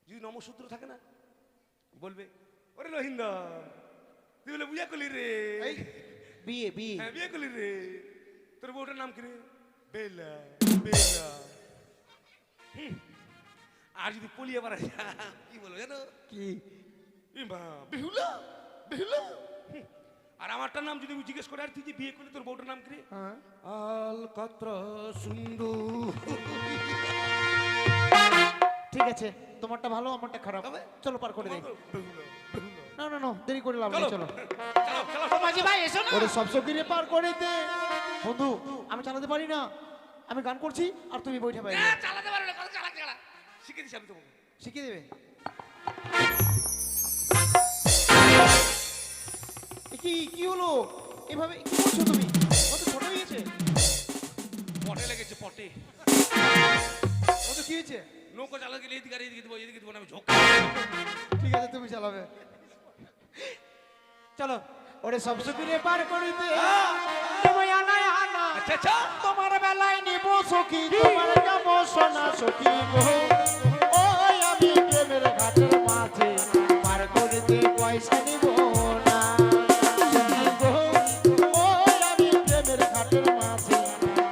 যদি নমসূত্র থাকে না, বলবে ওরে লোহিন্দা, তুই বলে বুঝা করলি রে। এই, বিয়ে বিয়ে। হ্যাঁ বিয়ে করলি রে, তোর বউটার নাম কি রে? বেলা। বেলা। আর যদি পলিয়ে পারা কি বলবো জানো? কি? বেহুলা। বেহুলা। আর আমারটার নাম যদি জিজ্ঞেস করে, আর তুই যে বিয়ে করলি তোর বউটার নাম কি রে? হ্যাঁ, আলকাত্রা সুন্দর। ঠিক আছে, তোমারটা ভালো আমারটা খারাপ। তবে? চলো পার করে দেই। বেহুলা। বেহুলা। না না না, দেরি করে লাভ নেই, চলো। চালাও, চালাও, মাঝি ভাই এসো না। ওরে সব সকিরে পার করে দে। বন্ধু, আমি চালাতে পারি না, আমি গান করছি আর তুমি বইটা পাই। চালাতে পারো না, চালা চালা শিখে দিচ্ছি আমি তোমাকে। শিখিয়ে দেবে? এ কি কি হলো? এভাবে কি করছো তুমি? কত ছোট হয়ে গেছে। পটে লেগেছে, পটে। কত কি হয়েছে? নৌকো চালা গেলে এদিকে আর এদিকে দেবো, এদিকে দেবো না, আমি ঝোঁক। ঠিক আছে, তুমি চালাবে। চলো, ওরে সব সকিরে পার করে দে। তুমি আনায় আনা, আচ্ছা আচ্ছা। তোমার বেলায় নিব সখী, তোমার যাব সোনা সখী গো। ওই আমি প্রেমের ঘাটের মাঝে পার করিতে পয়সা নিব না সখী গো। ওই আমি প্রেমের ঘাটের মাঝে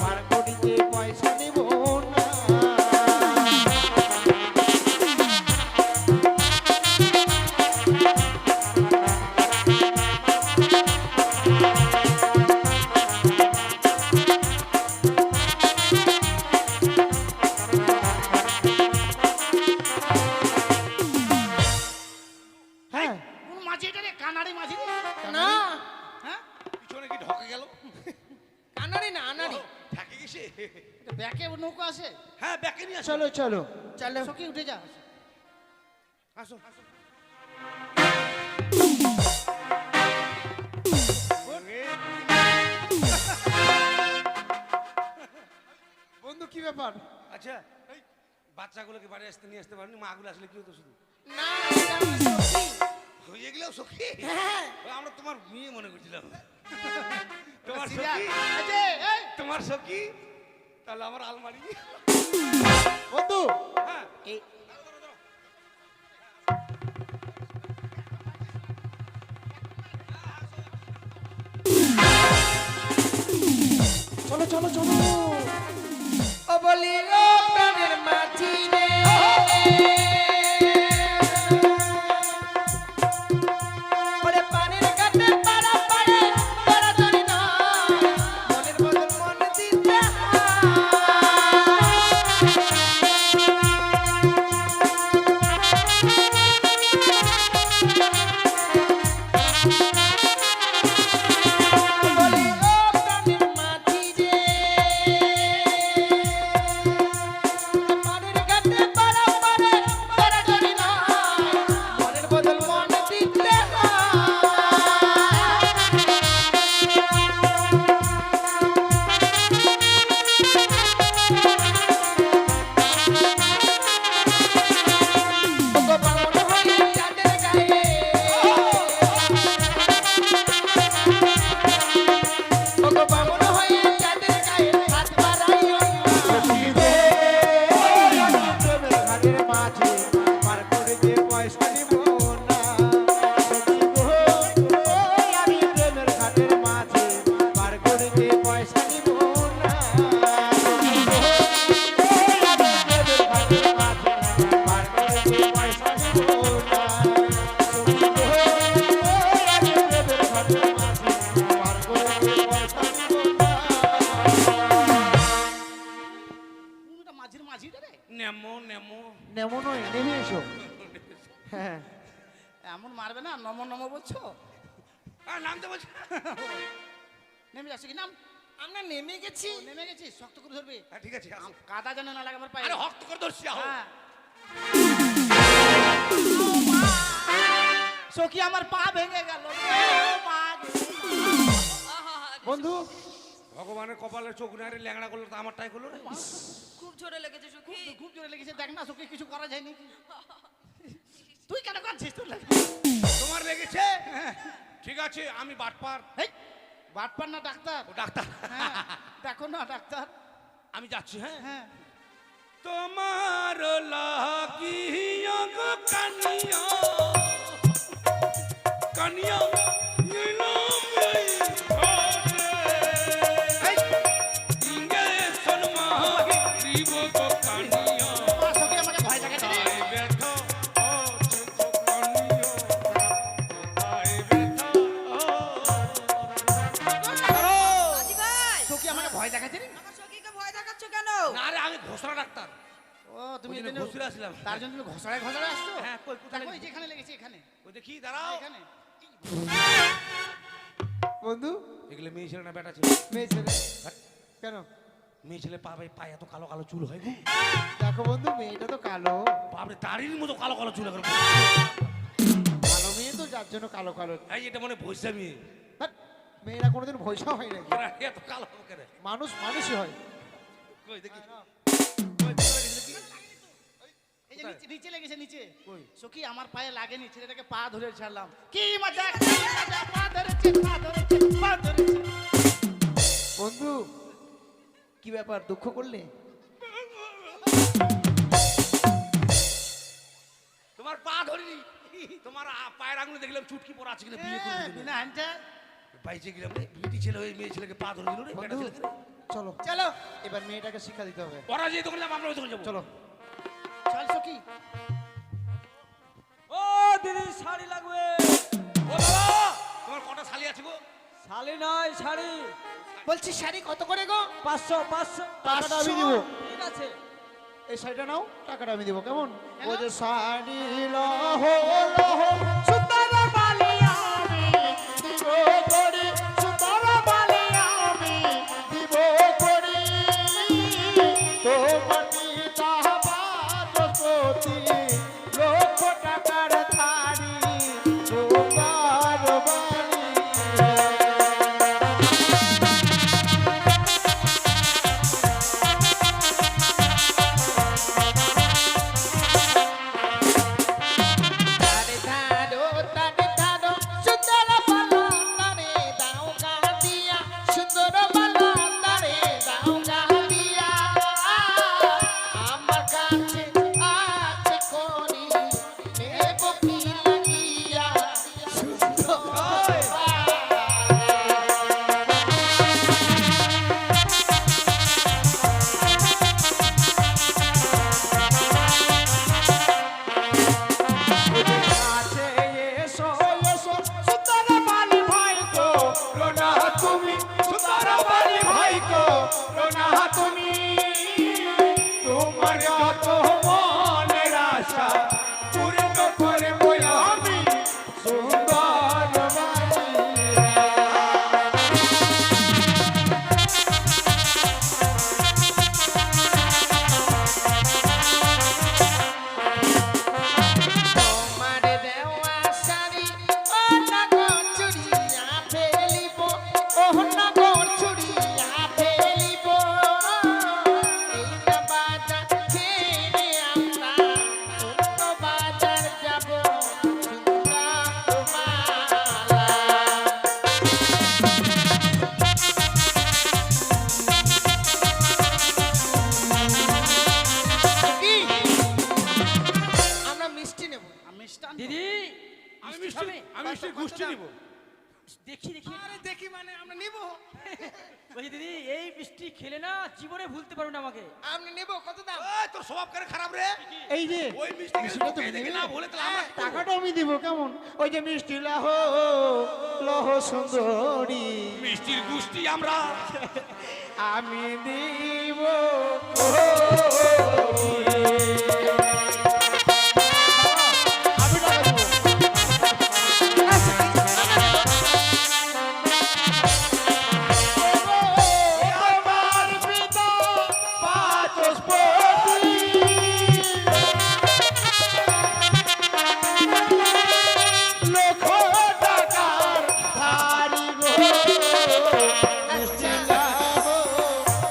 পার করিতে পয়সা নিব না। কিসে? এটা ব্যাকে নৌকা আসে। হ্যাঁ ব্যাকে নিয়ে আসো। চলো চলো চলো সখী উঠে যা। আসো আসো। বন্ধু কি ব্যাপার? আচ্ছা এই বাচ্চাগুলোকে বাড়ি আসতে নিয়ে আসতে পারেনি, মাগুলো আসলে কি হতো শুধু? না এটা আমার সখী। হয়ে গেলেও সখী? হ্যাঁ আমরা তোমার মেয়ে মনে করছিলাম। তোমার সিরিয়াল। সখী? এই যে, এই, তোমার সখী? তাহলে আমার আলমারি। বন্ধু হ্যাঁ এই চলো চলো চলো। ও বলি ও প্রাণের মাঝি রে ওরে পানির কাছে পাড়া পাড়ে পাড়া ধরি না মনের বদল মন দিতে বলি ও প্রাণের মাঝি রে পানির কাছে পাড়া পাড়ে পাড়া ধরি না মনের বদল মন দিতে ওগো বামন হয়ে চাঁদের গায়ে ওগো বামন হয়ে চাঁদের গায়ে হাত বাড়াইও প্রেমের ঘাটের মাঝে পার করে যে পয়সা নিব না। সখী গো, ওই আমি প্রেমের ঘাটের মাঝে পার করে যে পয়সা নিব না। সখী গো, ওই আমি প্রেমের ঘাটের মাঝে পার করে যে পয়সা নিব না। সখী গো, ওই আমি প্রেমের ঘাটের মাঝে পার করে যে পয়সা নিব না। কোনটা মাঝির মাঝি রে? নেমো নেমো। নেমো নয়, নেমে এসো। হ্যাঁ এমন মারবে না, নম নম বলছো। নামতে বলছি। নেমে যাচ্ছে কি নাম? আমরা নেমে গেছি ও, নেমে গেছিস, শক্ত করে ধরবি। হ্যাঁ ঠিক আছে আসো। কাদা যেন না লাগে আমার পায়ে। আরে হক্ত করে ধরছি আহো। হ্যাঁ। সখী আমার পা ভেঙে গেল ও মা রে। বন্ধু ভগবানের কপালে চোখ নারে ল্যাংড়া করলো তো আমারটাই করলো রে। খুব জোরে লেগেছে সখী। খুব জোরে লেগেছে, দেখ না সখী কিছু করা যায়নি। তুই কেন কাঁদছিস? তোর লাগে। তোমার লেগেছে? ঠিক আছে আমি বাটপার। হেই, বাটপার না ডাক্তার? ও ডাক্তার। হ্যাঁ, দেখো না ডাক্তার। আমি যাচ্ছি হ্যাঁ। হ্যাঁ, তোমার লাগিয়া গো কানিয়া কানিয়া নীলম এই ঘরে ইঙ্গে সনমা জীব গো কানিয়া তোমার সখী আমাকে ভয় দেখাচ্ছে রে। আই ব্যথা ও ছোট কানিয়া আই ব্যথা আজি ভাই, সখী আমাকে ভয় দেখাচ্ছে রে। আমার সখীকে ভয় দেখাচ্ছ কেন? না রে আমি ঘোষরা ডাক্তার। ও তুমি ওই জন্য এখানে- ঘুষরে আসলাম। তার জন্য তুমি ঘষড়ায় ঘষড়ায় আসছো? হ্যাঁ, কই, কোথায় দেখো, এই লেগেছে? যে এখানে লেগেছে, এখানে। ওই দেখি দাঁড়াও। এখানে। বন্ধু এগুলো মেয়ে ছেলে না বেটা ছেলে? মেয়ে ছেলে কেন? মেয়ে ছেলে পায়ে এত কালো কালো চুল হয় গো। দেখো বন্ধু মেয়েটা তো কালো। বাপরে দাড়ির মতো কালো কালো চুল এখন। কালো মেয়ে তো যার জন্য কালো কালো। এই এটা মনে ভৈসা মেয়ে। ধ্যাৎ, মেয়েরা কোনোদিন ভয়সা হয় নাকি? এরা এত কালো কেন? মানুষ মানুষই হয়। কই দেখি। কই কোথায় গেছে দেখি? এই যে কোথায়? নিচে- নিচে লেগেছে নিচে। কই? সখী আমার পায়ে লাগেনি, ছেলেটাকে পা ধরে ছাড়লাম। কি মজা, কি মজা, পা ধরেছে, পা ধরেছে, পা ধরেছে। বন্ধু কি ব্যাপার, দুঃখ করলে? তোমার পা ধরিনি। তোমার পায়ের আঙুলে দেখলাম চুটকি পড়া আছে কিনা বিয়ে করে হ্যাঁ, দিবে। বিনা আনটা। বাইচে গেলাম রে। বিটি ছেলে ওই মেয়ে ছেলেকে পা ধরে দিল রে। বেটা বন্ধু ছেলেকে রে। চলো চলো এবার মেয়েটাকে শিক্ষা দিতে হবে। ওরা যে দোকানে যাবো আমরা ওই দোকানে যাবো। চলো চল সখী। ও দিদি শাড়ি লাগবে। ও বাবা তোমার কটা শালি আছে গো? শাড়ি নয় শাড়ি। বলছি শাড়ি কত করে গো? 500 500 টাকাটা আমি দিব। ঠিক আছে। এই শাড়িটা নাও, টাকাটা আমি দিব কেমন? কেন? ও যে শাড়ি লহ লহ সুন্দর বালি আমি দিব করি, সুন্দর বালি আমি দিব করি। দেখি দেখি আরে দেখি মানে আমরা নিব। বলছি দিদি এই মিষ্টি খেলে না জীবনে ভুলতে পারবো না আমাকে। আপনি নিব কত দাম? এই তোর স্বভাব করে খারাপ রে। এই যে ওই মিষ্টি মিষ্টিটা তুমি দেখে নেবে? না বলে তাহলে আমরা কি করবো? টাকাটা আমি দিব কেমন? ওই যে মিষ্টি লাহ লহ সুন্দরী মিষ্টির গুষ্টি আমরা। আমি দিব। আমি টাকা দিব। আমার পিতা বাচস্পতি। লক্ষ টাকার ধারি গো মিষ্টি লাহ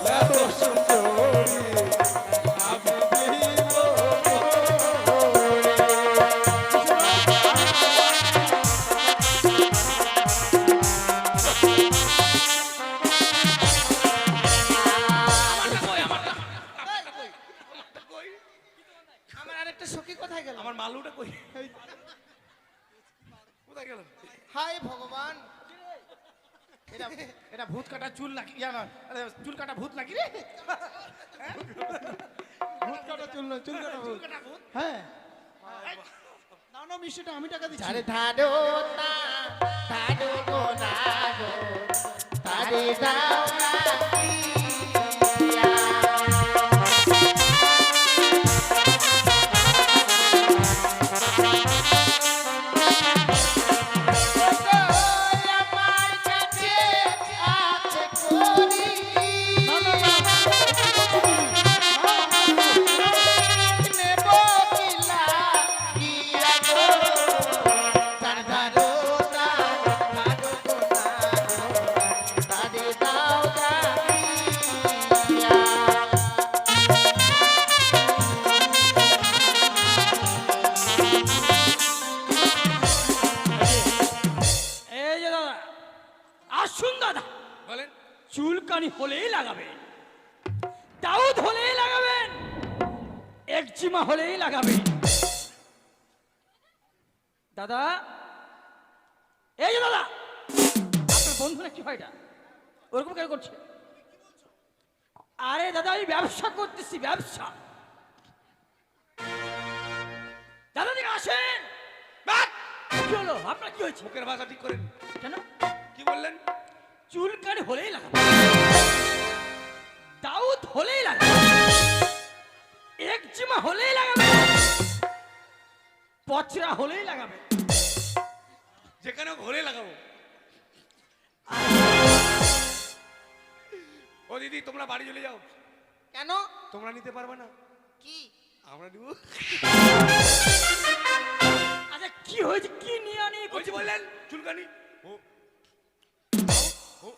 লহ সুন্দরী আমি দিব। আমারটা কই, আমারটা? আমারটা কই? আমারটা কই? আমার আরেকটা সখী কোথায় গেল? আমার মালুটা কই? কোথায় গেল? হায় ভগবান, এটা এটা ভূত কাটা চুল নাকি? ইয়া না, আরে চুল কাটা ভূত নাকি রে? ভূত কাটা চুল নয়, চুল কাটা ভূত। কাটা ভূত? হ্যাঁ না না মিষ্টিটা আমি টাকা দিচ্ছি। আরে ধারো না ধারো গো না গো তারে দাও না দিয়া। আমার কাছে আছে করি নেব কিলা দিয়া গো তার ধারো না ধারো গো না গো তারে দাও না দিয়া। এই যে দাদা আসুন দাদা, বলেন। চুলকানি হলেই লাগাবেন, দাউদ হলেই লাগাবেন, একজিমা হলেই লাগাবেন। দাদা এই যে দাদা, আপনার বন্ধু না কি হয় এটা ওরকম কেন করছে? আরে দাদা আমি ব্যবসা করতেছি, ব্যবসা। দাদা দিকে আসেন। বাট! কি হলো আপনার, কি হয়েছে? মুখের ভাষা ঠিক করেন। কেন? কি বললেন? চুলকানি হলেই লাগাবেন, দাউদ হলেই লাগাবেন, একজিমা হলেই লাগাবেন, পচরা হলেই লাগাবেন। যেখানে ঘরে লাগাবো। ও দিদি তোমরা বাড়ি চলে যাও, কেন? তোমরা নিতে পারবে না, কি? আমরা নিব। আচ্ছা কি হয়েছে, কি নিয়ে আনি ওই যে বললেন চুলকানি। ও ও,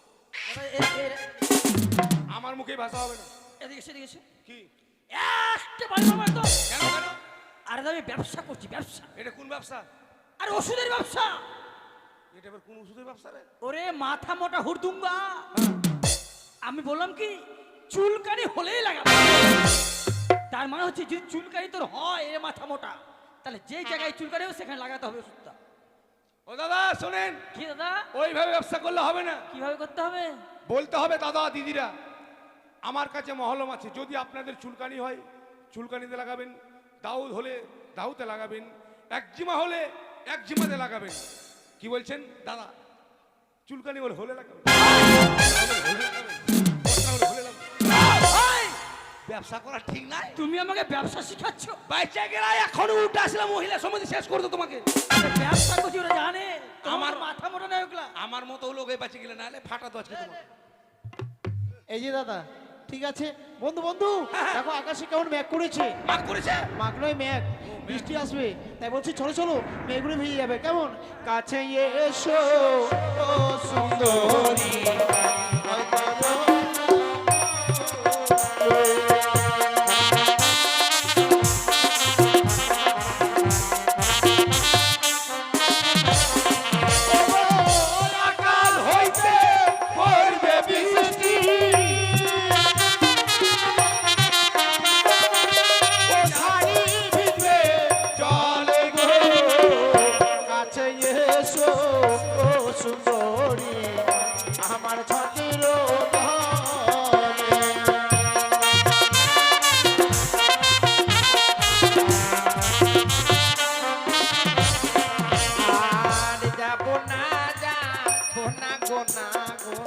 আমার মুখে ভাষা হবে না। এদিকে সেদিকে এসে কি? একটা বাড়ি মারো তো। কেন কেন? আরে আমি ব্যবসা করছি, ব্যবসা। এটা কোন ব্যবসা? আর ওষুধের ব্যবসা। এটা এবার কোন ওষুধের ব্যবসা রে? ওরে মাথা মোটা হুড়দুঙ্গা, আমি বললাম কি চুলকানি হলেই লাগাবে। তার মানে হচ্ছে যদি চুলকানি তোর হয় এ মাথা মোটা, তাহলে যে জায়গায় চুলকানি হবে সেখানে লাগাতে হবে ওষুধটা। ও দাদা শোনেন, কি দাদা, ওইভাবে ব্যবসা করলে হবে না। কিভাবে করতে হবে? বলতে হবে দাদা দিদিরা, আমার কাছে মহলম আছে, যদি আপনাদের চুলকানি হয় চুলকানিতে লাগাবেন, দাউদ হলে দাউতে লাগাবেন, একজিমা হলে একজিমাতে লাগাবেন। কি বলছেন দাদা? চুলকানি হলে হলে লাগাবেন, হলে লাগাবেন, পচরা হলে হলে লাগাবেন। এই, ব্যবসা করা ঠিক নাই। তুমি আমাকে ব্যবসা শিখাচ্ছ? বাইচে গেলা এখনো উঠে আসলে মহিলা সমিতি শেষ করে দাও তোমাকে। ব্যবসা করছি ওরা জানে, আমার আমার মাথা মোটা না ওগুলা। আমার মতো লোক বেঁচে গেলে না হলে ফাটা তো আজকে তোমাকে। এই যে দাদা ঠিক আছে বন্ধু বন্ধু দেখো আকাশে কেমন মেঘ করেছে। মাগ করেছে। মাঘ নয় মেঘ, বৃষ্টি আসবে, তাই বলছি চলো চলো মেঘগুলো ভিজে যাবে। কেমন? কাছে এসো ও সুন্দরী আকাল হইতে পড়বে বৃষ্টি, ও শাড়ি ভিজবে জলে গো। কাছে এসো ও সুন্দরী আমার ছত্র আর যাব না গো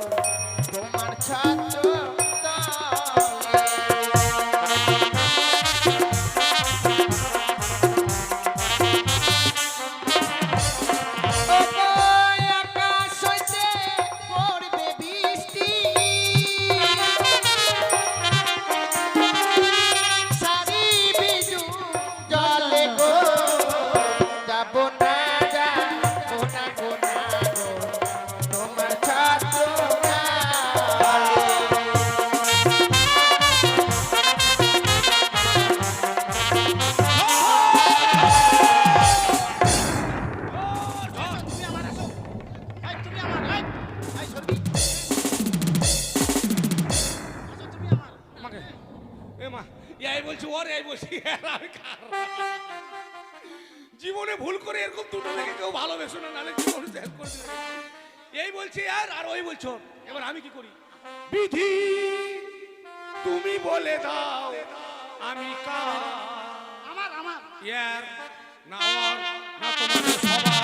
তোমার ছত্র আমাকে এ মা এই বলছি ওর এই বলছি আর আমি কার? জীবনে ভুল করে এরকম দুটো থেকে কেউ ভালোবেসো না, নাহলে জীবনে শেষ করে দেবে। এই বলছি আর ওই বলছো। এবার আমি কি করি? বিধি তুমি বলে দাও আমি কার? আমার ইয়ার না ওর না তোমাদের সবার